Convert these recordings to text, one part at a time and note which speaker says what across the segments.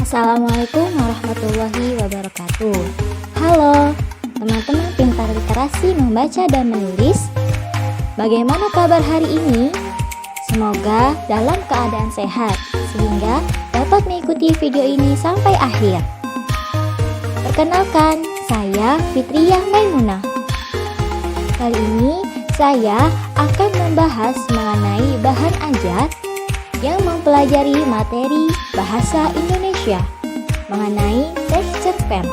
Speaker 1: Assalamualaikum warahmatullahi wabarakatuh. Halo, teman-teman pintar literasi membaca dan menulis. Bagaimana kabar hari ini? Semoga dalam keadaan sehat, sehingga dapat mengikuti video ini sampai akhir. Perkenalkan, saya Fitriyah Maimunah. Kali ini saya akan membahas mengenai bahan ajar yang mempelajari materi bahasa Indonesia mengenai texture pen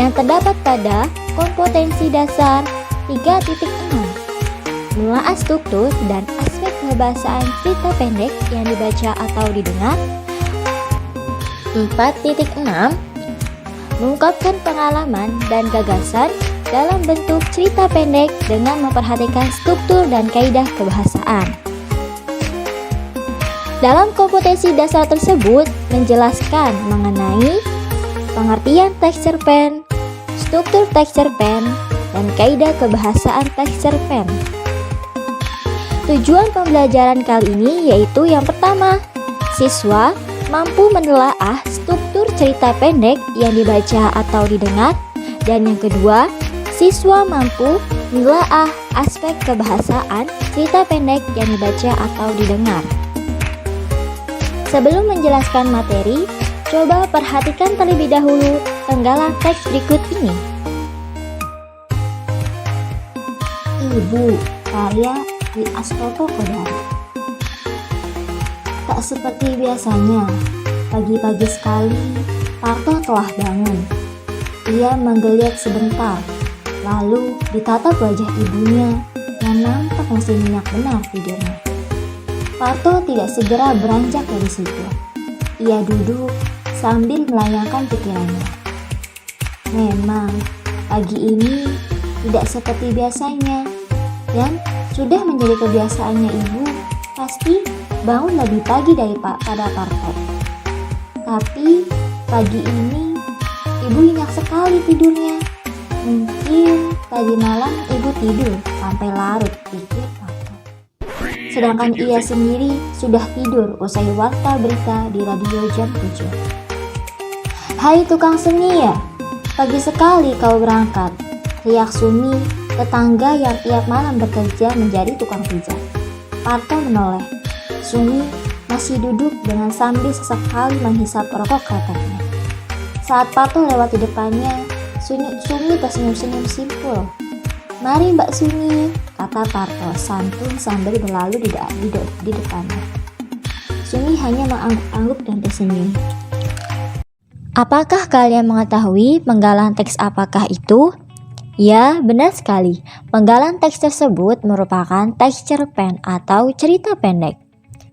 Speaker 1: yang terdapat pada kompetensi dasar 3.6, menelaah struktur dan aspek kebahasaan cerita pendek yang dibaca atau didengar. 4.6, mengungkapkan pengalaman dan gagasan dalam bentuk cerita pendek dengan memperhatikan struktur dan kaidah kebahasaan. Dalam kompetensi dasar tersebut menjelaskan mengenai pengertian texture pen, struktur texture pen, dan kaidah kebahasaan texture pen. Tujuan pembelajaran kali ini yaitu yang pertama, siswa mampu menelaah struktur cerita pendek yang dibaca atau didengar, dan yang kedua, siswa mampu menelaah aspek kebahasaan cerita pendek yang dibaca atau didengar. Sebelum menjelaskan materi, coba perhatikan terlebih dahulu penggalan teks berikut ini. Ibu, karya Dwi Astopo Kodari. Tak seperti biasanya, pagi-pagi sekali, Parto telah bangun. Ia menggeliat sebentar, lalu ditatap wajah ibunya yang nampak masih nyenyak benar tidurnya. Parto tidak segera beranjak dari situ. Ia duduk sambil melayangkan pikirannya. Memang, pagi ini tidak seperti biasanya, dan sudah menjadi kebiasaannya ibu pasti bangun lebih pagi daripada Parto. Tapi, pagi ini ibu nyenyak sekali tidurnya. Mungkin tadi malam ibu tidur sampai larut, pikir Parto. Sedangkan ia sendiri sudah tidur usai warta berita di radio jam 7. Hai tukang seni ya, pagi sekali kau berangkat, riak Sumi, tetangga yang tiap malam bekerja menjadi tukang pijat. Parto menoleh. Sumi masih duduk dengan sambil sesekali menghisap rokok kreteknya. Saat Parto lewat di depannya, Sumi tersenyum-senyum simpul. Mari Mbak Sumi, kata Parto santun sambil berlalu di depannya. Sumi hanya mengangguk-angguk dan tersenyum. Apakah kalian mengetahui penggalan teks apakah itu? Ya, benar sekali. Penggalan teks tersebut merupakan texture pen atau cerita pendek.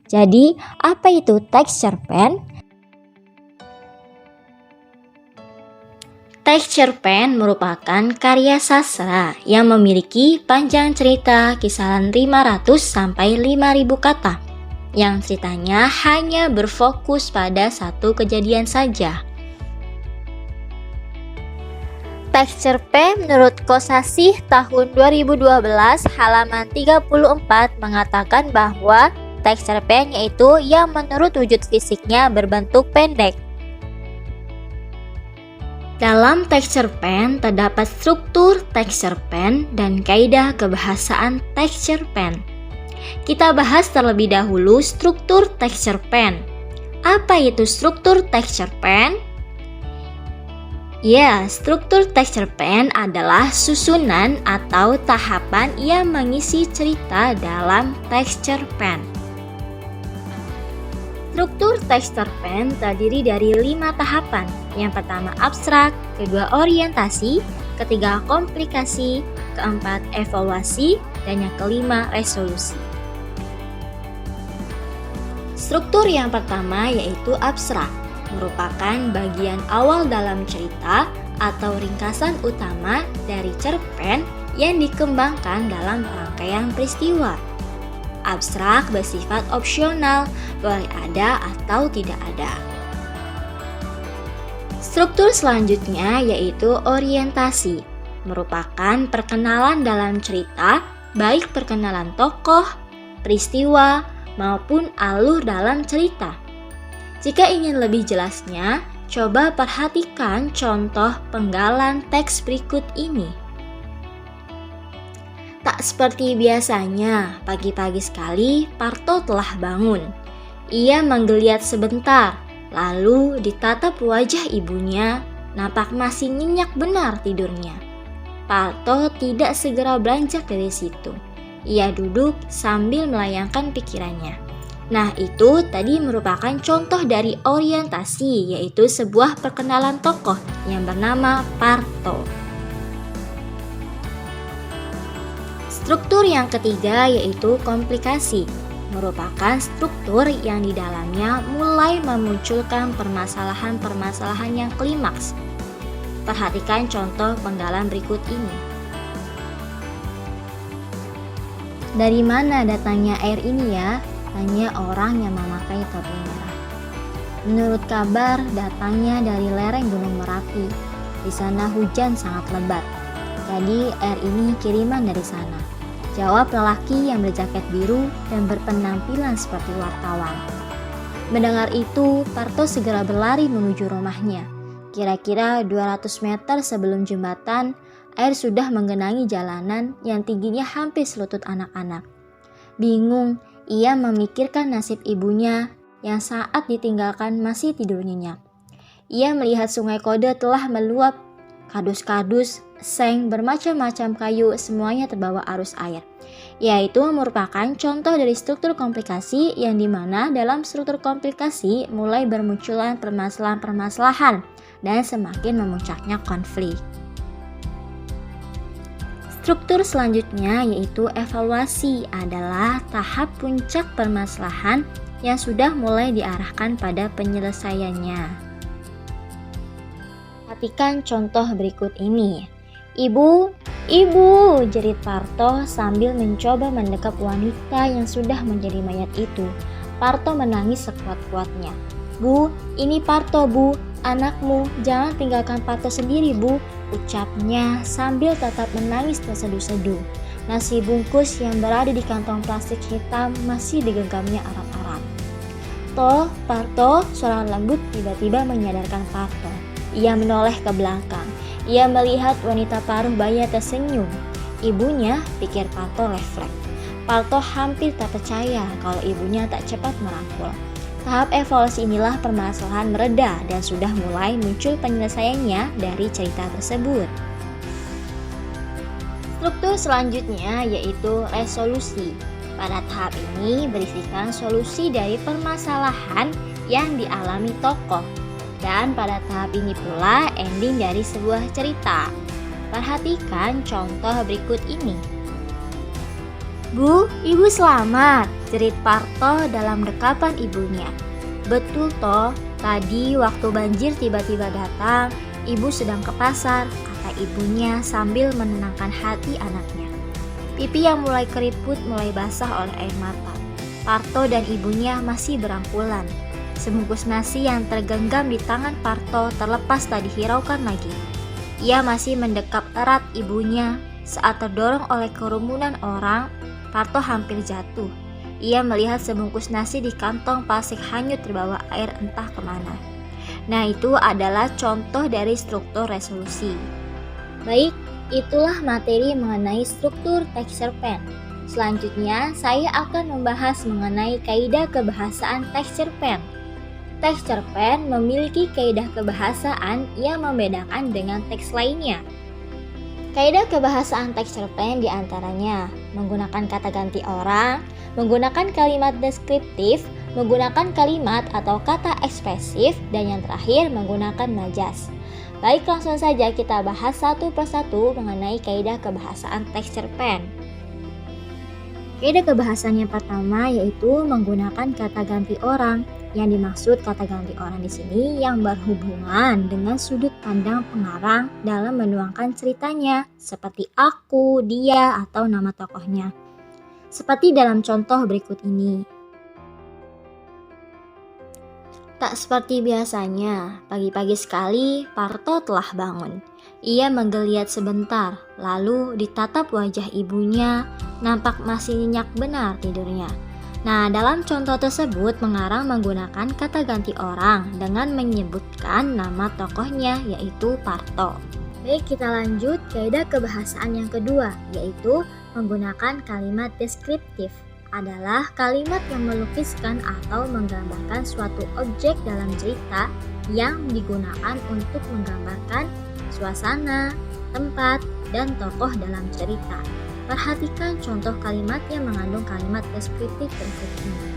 Speaker 1: Jadi, apa itu texture pen? Texture pen merupakan karya sastra yang memiliki panjang cerita kisaran 500 sampai 5000 kata, yang ceritanya hanya berfokus pada satu kejadian saja. Texture pen menurut Kosasih tahun 2012 halaman 34 mengatakan bahwa texture pen yaitu yang menurut wujud fisiknya berbentuk pendek. Dalam texture pen terdapat struktur texture pen dan kaidah kebahasaan texture pen. Kita bahas terlebih dahulu struktur texture pen. Apa itu struktur texture pen? Ya, struktur texture pen adalah susunan atau tahapan yang mengisi cerita dalam texture pen. Struktur texture pen terdiri dari 5 tahapan. Yang pertama abstrak, kedua orientasi, ketiga komplikasi, keempat evaluasi, dan yang kelima resolusi. Struktur yang pertama yaitu abstrak, merupakan bagian awal dalam cerita atau ringkasan utama dari cerpen yang dikembangkan dalam rangkaian peristiwa. Abstrak bersifat opsional, boleh ada atau tidak ada. Struktur selanjutnya yaitu orientasi, merupakan perkenalan dalam cerita, baik perkenalan tokoh, peristiwa, maupun alur dalam cerita. Jika ingin lebih jelasnya, coba perhatikan contoh penggalan teks berikut ini. Tak seperti biasanya, pagi-pagi sekali Parto telah bangun. Ia menggeliat sebentar, lalu ditatap wajah ibunya, nampak masih nyenyak benar tidurnya. Parto tidak segera beranjak dari situ. Ia duduk sambil melayangkan pikirannya. Nah, itu tadi merupakan contoh dari orientasi, yaitu sebuah perkenalan tokoh yang bernama Parto. Struktur yang ketiga yaitu komplikasi, merupakan struktur yang di dalamnya mulai memunculkan permasalahan-permasalahan yang klimaks. Perhatikan contoh penggalan berikut ini. Dari mana datangnya air ini ya? Tanya orang yang memakai topi merah. Menurut kabar, datangnya dari lereng Gunung Merapi. Di sana hujan sangat lebat. Jadi air ini kiriman dari sana. Jawab lelaki yang berjaket biru dan berpenampilan seperti wartawan. Mendengar itu, Parto segera berlari menuju rumahnya. Kira-kira 200 meter sebelum jembatan, air sudah menggenangi jalanan yang tingginya hampir selutut anak-anak. Bingung, ia memikirkan nasib ibunya yang saat ditinggalkan masih tidur nyenyak. Ia melihat sungai Kode telah meluap, kardus-kardus, seng, bermacam-macam kayu, semuanya terbawa arus air. Yaitu merupakan contoh dari struktur komplikasi yang dimana dalam struktur komplikasi mulai bermunculan permasalahan-permasalahan dan semakin memuncaknya konflik. Struktur selanjutnya yaitu evaluasi adalah tahap puncak permasalahan yang sudah mulai diarahkan pada penyelesaiannya. Perhatikan contoh berikut ini. Ibu, jerit Parto sambil mencoba mendekap wanita yang sudah menjadi mayat itu. Parto menangis sekuat-kuatnya. Bu, ini Parto bu, anakmu, jangan tinggalkan Parto sendiri bu, ucapnya sambil tetap menangis terseduh-seduh. Nasi bungkus yang berada di kantong plastik hitam masih digenggamnya erat-erat. Toh, Parto, suara lembut tiba-tiba menyadarkan Parto. Ia menoleh ke belakang. Ia melihat wanita paruh baya tersenyum. Ibunya, pikir Parto refleks. Parto hampir tak percaya kalau ibunya tak cepat merangkul. Tahap evaluasi inilah permasalahan mereda dan sudah mulai muncul penyelesaiannya dari cerita tersebut. Struktur selanjutnya yaitu resolusi. Pada tahap ini berisikan solusi dari permasalahan yang dialami tokoh. Dan pada tahap ini pula ending dari sebuah cerita. Perhatikan contoh berikut ini. Bu, ibu selamat, jerit Parto dalam dekapan ibunya. Betul toh, tadi waktu banjir tiba-tiba datang, ibu sedang ke pasar, kata ibunya sambil menenangkan hati anaknya. Pipi yang mulai keriput mulai basah oleh air mata. Parto dan ibunya masih berangkulan. Sebungkus nasi yang tergenggam di tangan Parto terlepas tak dihiraukan lagi. Ia masih mendekap erat ibunya. Saat terdorong oleh kerumunan orang, Parto hampir jatuh. Ia melihat sebungkus nasi di kantong plastik hanyut terbawa air entah kemana. Nah, itu adalah contoh dari struktur resolusi. Baik, itulah materi mengenai struktur teks cerpen. Selanjutnya, saya akan membahas mengenai kaidah kebahasaan teks cerpen. Teks cerpen memiliki kaidah kebahasaan yang membedakan dengan teks lainnya. Kaidah kebahasaan teks cerpen diantaranya menggunakan kata ganti orang, menggunakan kalimat deskriptif, menggunakan kalimat atau kata ekspresif, dan yang terakhir menggunakan majas. Baik, langsung saja kita bahas satu persatu mengenai kaidah kebahasaan teks cerpen. Kaidah kebahasaan yang pertama yaitu menggunakan kata ganti orang. Yang dimaksud kata ganti orang di sini yang berhubungan dengan sudut pandang pengarang dalam menuangkan ceritanya, seperti aku, dia, atau nama tokohnya. Seperti dalam contoh berikut ini. Tak seperti biasanya, pagi-pagi sekali Parto telah bangun. Ia menggeliat sebentar, lalu ditatap wajah ibunya, nampak masih nyenyak benar tidurnya. Nah, dalam contoh tersebut pengarang menggunakan kata ganti orang dengan menyebutkan nama tokohnya yaitu Parto. Baik, kita lanjut kaidah kebahasaan yang kedua, yaitu menggunakan kalimat deskriptif. Adalah kalimat yang melukiskan atau menggambarkan suatu objek dalam cerita yang digunakan untuk menggambarkan suasana, tempat, dan tokoh dalam cerita. Perhatikan contoh kalimat yang mengandung kalimat deskriptif berikut ini.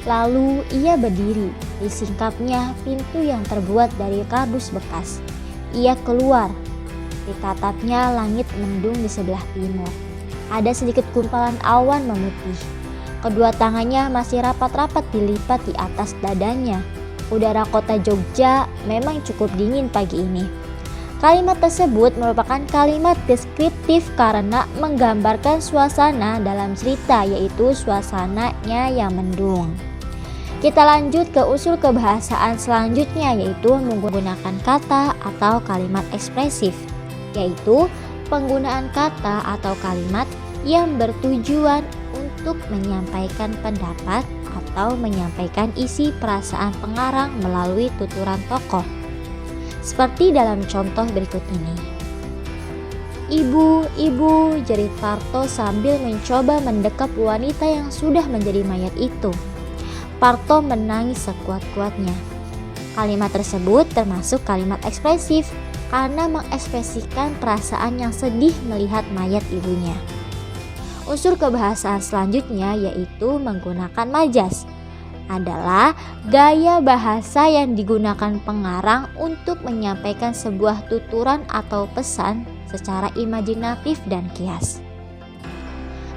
Speaker 1: Lalu ia berdiri, disingkapnya pintu yang terbuat dari kardus bekas. Ia keluar, ditatapnya langit mendung di sebelah timur. Ada sedikit gumpalan awan memutih. Kedua tangannya masih rapat-rapat dilipat di atas dadanya. Udara kota Jogja memang cukup dingin pagi ini. Kalimat tersebut merupakan kalimat deskriptif karena menggambarkan suasana dalam cerita, yaitu suasananya yang mendung. Kita lanjut ke usul kebahasaan selanjutnya, yaitu menggunakan kata atau kalimat ekspresif, yaitu penggunaan kata atau kalimat yang bertujuan untuk menyampaikan pendapat atau menyampaikan isi perasaan pengarang melalui tuturan tokoh. Seperti dalam contoh berikut ini. Ibu, ibu, jerit Parto sambil mencoba mendekap wanita yang sudah menjadi mayat itu. Parto menangis sekuat-kuatnya. Kalimat tersebut termasuk kalimat ekspresif karena mengekspresikan perasaan yang sedih melihat mayat ibunya. Unsur kebahasaan selanjutnya yaitu menggunakan majas. Adalah gaya bahasa yang digunakan pengarang untuk menyampaikan sebuah tuturan atau pesan secara imajinatif dan kias.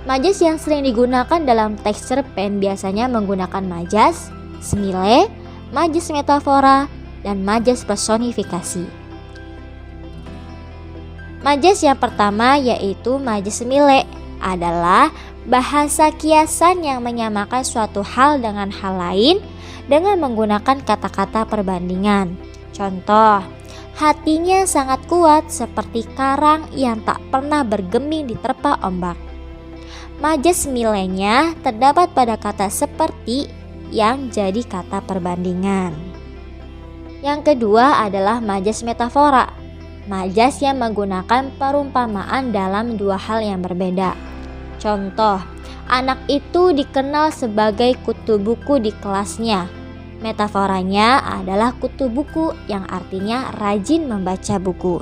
Speaker 1: Majas yang sering digunakan dalam teks cerpen biasanya menggunakan majas, semile, majas metafora, dan majas personifikasi. Majas yang pertama yaitu majas semile adalah bahasa kiasan yang menyamakan suatu hal dengan hal lain dengan menggunakan kata-kata perbandingan. Contoh, hatinya sangat kuat seperti karang yang tak pernah bergeming diterpa ombak. Majas semilenya terdapat pada kata seperti yang jadi kata perbandingan. Yang kedua adalah majas metafora. Majas yang menggunakan perumpamaan dalam dua hal yang berbeda. Contoh, anak itu dikenal sebagai kutu buku di kelasnya. Metaforanya adalah kutu buku yang artinya rajin membaca buku.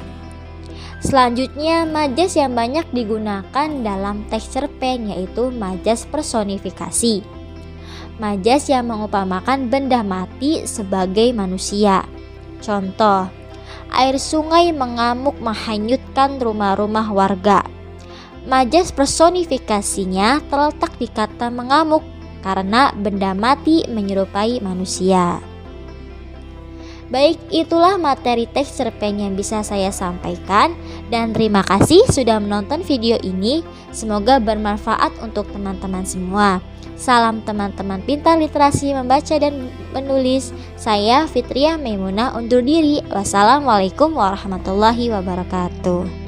Speaker 1: Selanjutnya, majas yang banyak digunakan dalam teks cerpen yaitu majas personifikasi. Majas yang mengupamakan benda mati sebagai manusia. Contoh, air sungai mengamuk menghanyutkan rumah-rumah warga. Majas personifikasinya terletak di kata mengamuk karena benda mati menyerupai manusia. Baik, itulah materi teks cerpen yang bisa saya sampaikan dan terima kasih sudah menonton video ini. Semoga bermanfaat untuk teman-teman semua. Salam teman-teman pintar literasi membaca dan menulis. Saya Fitriah Maimunah undur diri. Wassalamualaikum warahmatullahi wabarakatuh.